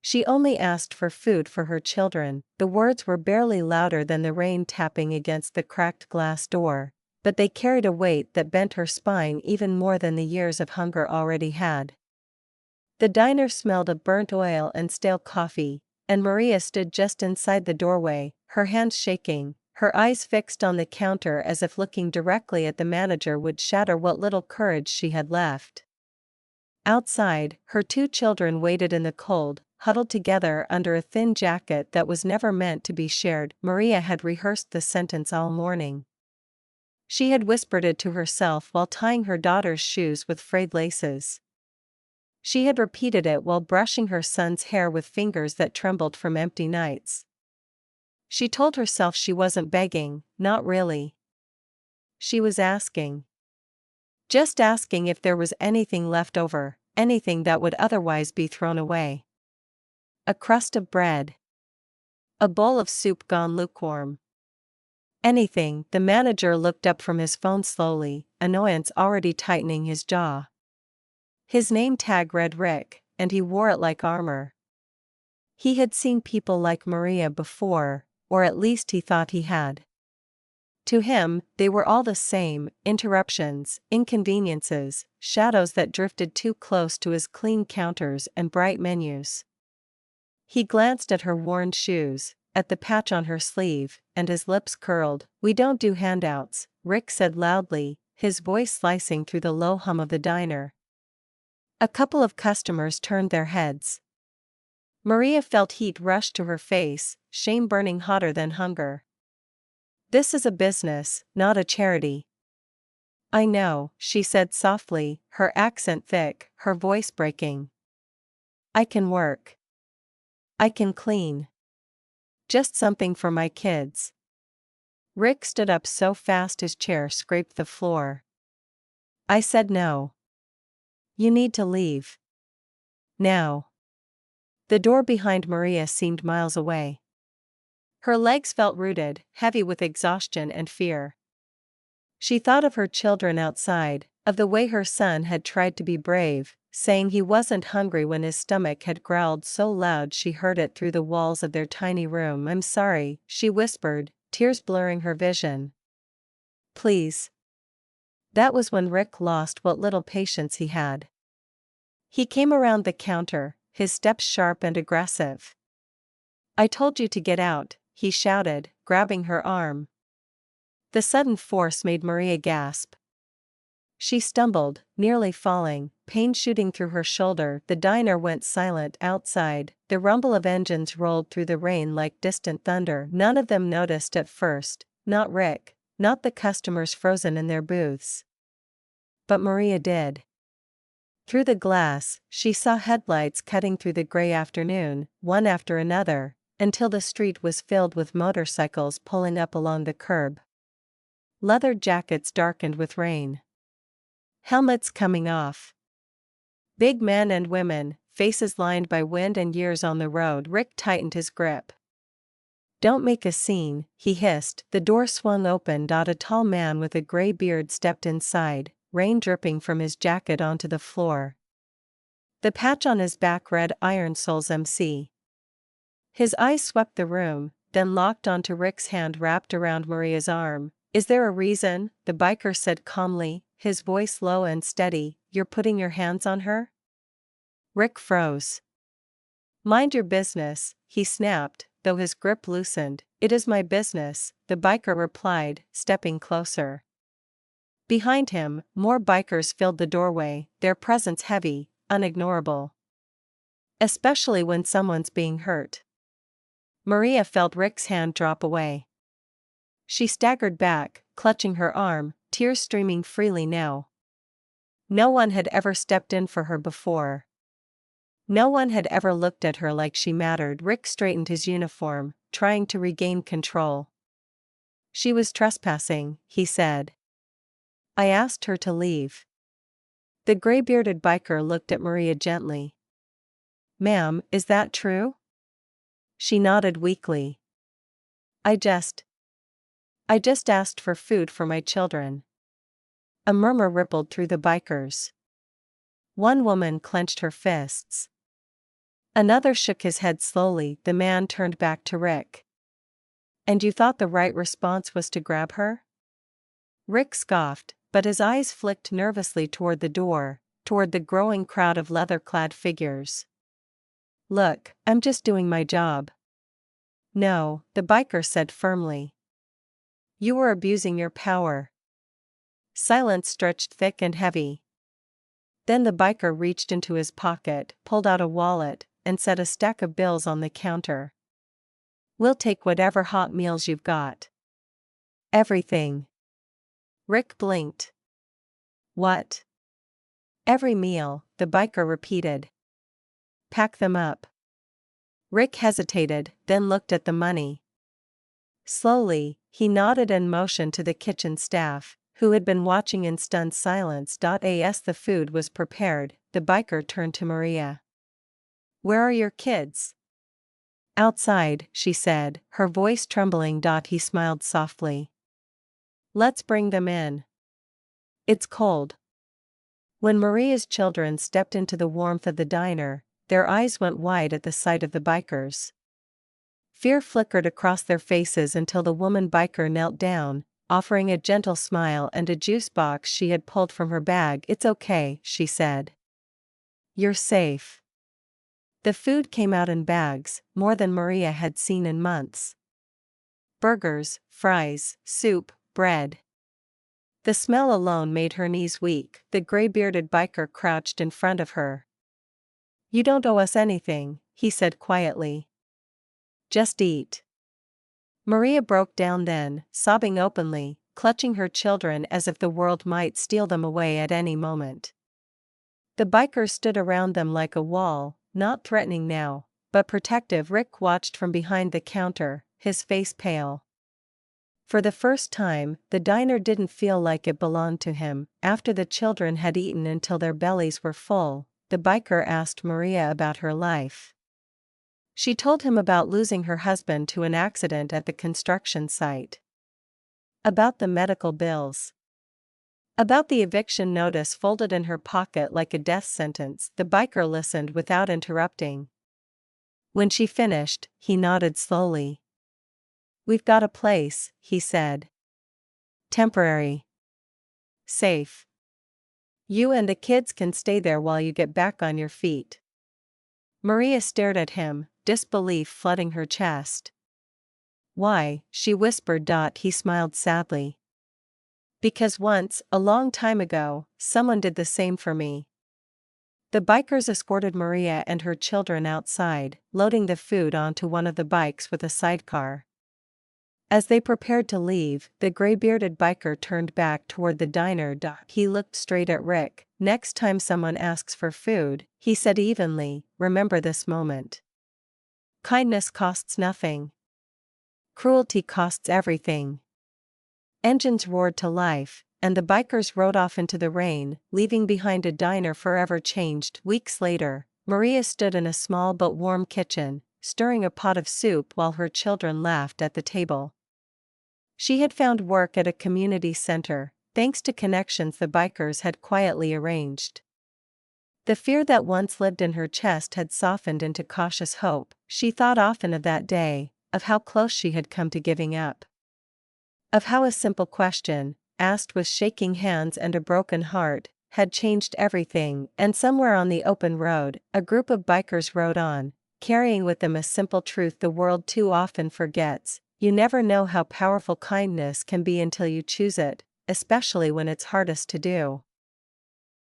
She only asked for food for her children. The words were barely louder than the rain tapping against the cracked glass door, but they carried a weight that bent her spine even more than the years of hunger already had. The diner smelled of burnt oil and stale coffee, and Maria stood just inside the doorway, her hands shaking, her eyes fixed on the counter as if looking directly at the manager would shatter what little courage she had left. Outside, her two children waited in the cold, huddled together under a thin jacket that was never meant to be shared. Maria had rehearsed the sentence all morning. She had whispered it to herself while tying her daughter's shoes with frayed laces. She had repeated it while brushing her son's hair with fingers that trembled from empty nights. She told herself she wasn't begging, not really. She was asking. Just asking if there was anything left over, anything that would otherwise be thrown away. A crust of bread. A bowl of soup gone lukewarm. Anything. The manager looked up from his phone slowly, annoyance already tightening his jaw. His name tag read Rick, and he wore it like armor. He had seen people like Maria before, or at least he thought he had. To him, they were all the same: interruptions, inconveniences, shadows that drifted too close to his clean counters and bright menus. He glanced at her worn shoes, at the patch on her sleeve, and his lips curled. "We don't do handouts," Rick said loudly, his voice slicing through the low hum of the diner. A couple of customers turned their heads. Maria felt heat rush to her face, shame burning hotter than hunger. "This is a business, not a charity." "I know," she said softly, her accent thick, her voice breaking. "I can work. I can clean. Just something for my kids." Rick stood up so fast his chair scraped the floor. "I said no. You need to leave. Now." The door behind Maria seemed miles away. Her legs felt rooted, heavy with exhaustion and fear. She thought of her children outside, of the way her son had tried to be brave, saying he wasn't hungry when his stomach had growled so loud she heard it through the walls of their tiny room. "I'm sorry," she whispered, tears blurring her vision. "Please." That was when Rick lost what little patience he had. He came around the counter, his steps sharp and aggressive. "I told you to get out," he shouted, grabbing her arm. The sudden force made Maria gasp. She stumbled, nearly falling, pain shooting through her shoulder. The diner went silent outside, the rumble of engines rolled through the rain like distant thunder. None of them noticed at first, not Rick, not the customers frozen in their booths. But Maria did. Through the glass, she saw headlights cutting through the gray afternoon, one after another, until the street was filled with motorcycles pulling up along the curb. Leather jackets darkened with rain. Helmets coming off. Big men and women, faces lined by wind and years on the road. Rick tightened his grip. "Don't make a scene," he hissed. The door swung open. A tall man with a gray beard stepped inside, rain dripping from his jacket onto the floor. The patch on his back read Iron Souls MC. His eyes swept the room, then locked onto Rick's hand wrapped around Maria's arm. "Is there a reason?" the biker said calmly, his voice low and steady. "You're putting your hands on her?" Rick froze. "Mind your business," he snapped, though his grip loosened. "It is my business," the biker replied, stepping closer. Behind him, more bikers filled the doorway, their presence heavy, unignorable. Especially when someone's being hurt. Maria felt Rick's hand drop away. She staggered back, clutching her arm, tears streaming freely now. No one had ever stepped in for her before. No one had ever looked at her like she mattered. Rick straightened his uniform, trying to regain control. "She was trespassing," he said. "I asked her to leave." The gray-bearded biker looked at Maria gently. "Ma'am, is that true?" She nodded weakly. I just asked for food for my children." A murmur rippled through the bikers. One woman clenched her fists. Another shook his head slowly. The man turned back to Rick. And you thought the right response was to grab her? Rick scoffed, but his eyes flicked nervously toward the door, toward the growing crowd of leather-clad figures. Look, I'm just doing my job. No, the biker said firmly. You were abusing your power. Silence stretched thick and heavy. Then the biker reached into his pocket, pulled out a wallet, and set a stack of bills on the counter. We'll take whatever hot meals you've got. Everything. Rick blinked. What? Every meal, the biker repeated. Pack them up. Rick hesitated, then looked at the money. Slowly, he nodded and motioned to the kitchen staff, who had been watching in stunned silence. As the food was prepared, the biker turned to Maria. Where are your kids? Outside, she said, her voice trembling. He smiled softly. Let's bring them in. It's cold. When Maria's children stepped into the warmth of the diner, their eyes went wide at the sight of the bikers. Fear flickered across their faces until the woman biker knelt down, offering a gentle smile and a juice box she had pulled from her bag. It's okay, she said. You're safe. The food came out in bags, more than Maria had seen in months. Burgers, fries, soup, bread. The smell alone made her knees weak. The gray-bearded biker crouched in front of her. You don't owe us anything, he said quietly. Just eat. Maria broke down then, sobbing openly, clutching her children as if the world might steal them away at any moment. The bikers stood around them like a wall, not threatening now, but protective. Rick watched from behind the counter, his face pale. For the first time, the diner didn't feel like it belonged to him. After the children had eaten until their bellies were full, the biker asked Maria about her life. She told him about losing her husband to an accident at the construction site. About the medical bills. About the eviction notice folded in her pocket like a death sentence. The biker listened without interrupting. When she finished, he nodded slowly. We've got a place, he said. Temporary. Safe. You and the kids can stay there while you get back on your feet. Maria stared at him, disbelief flooding her chest. Why? She whispered. He smiled sadly. Because once, a long time ago, someone did the same for me. The bikers escorted Maria and her children outside, loading the food onto one of the bikes with a sidecar. As they prepared to leave, the gray-bearded biker turned back toward the diner. He looked straight at Rick. Next time someone asks for food, he said evenly, remember this moment. Kindness costs nothing. Cruelty costs everything. Engines roared to life, and the bikers rode off into the rain, leaving behind a diner forever changed. Weeks later, Maria stood in a small but warm kitchen, stirring a pot of soup while her children laughed at the table. She had found work at a community center, thanks to connections the bikers had quietly arranged. The fear that once lived in her chest had softened into cautious hope. She thought often of that day, of how close she had come to giving up. Of how a simple question, asked with shaking hands and a broken heart, had changed everything. And somewhere on the open road, a group of bikers rode on, carrying with them a simple truth the world too often forgets. You never know how powerful kindness can be until you choose it, especially when it's hardest to do.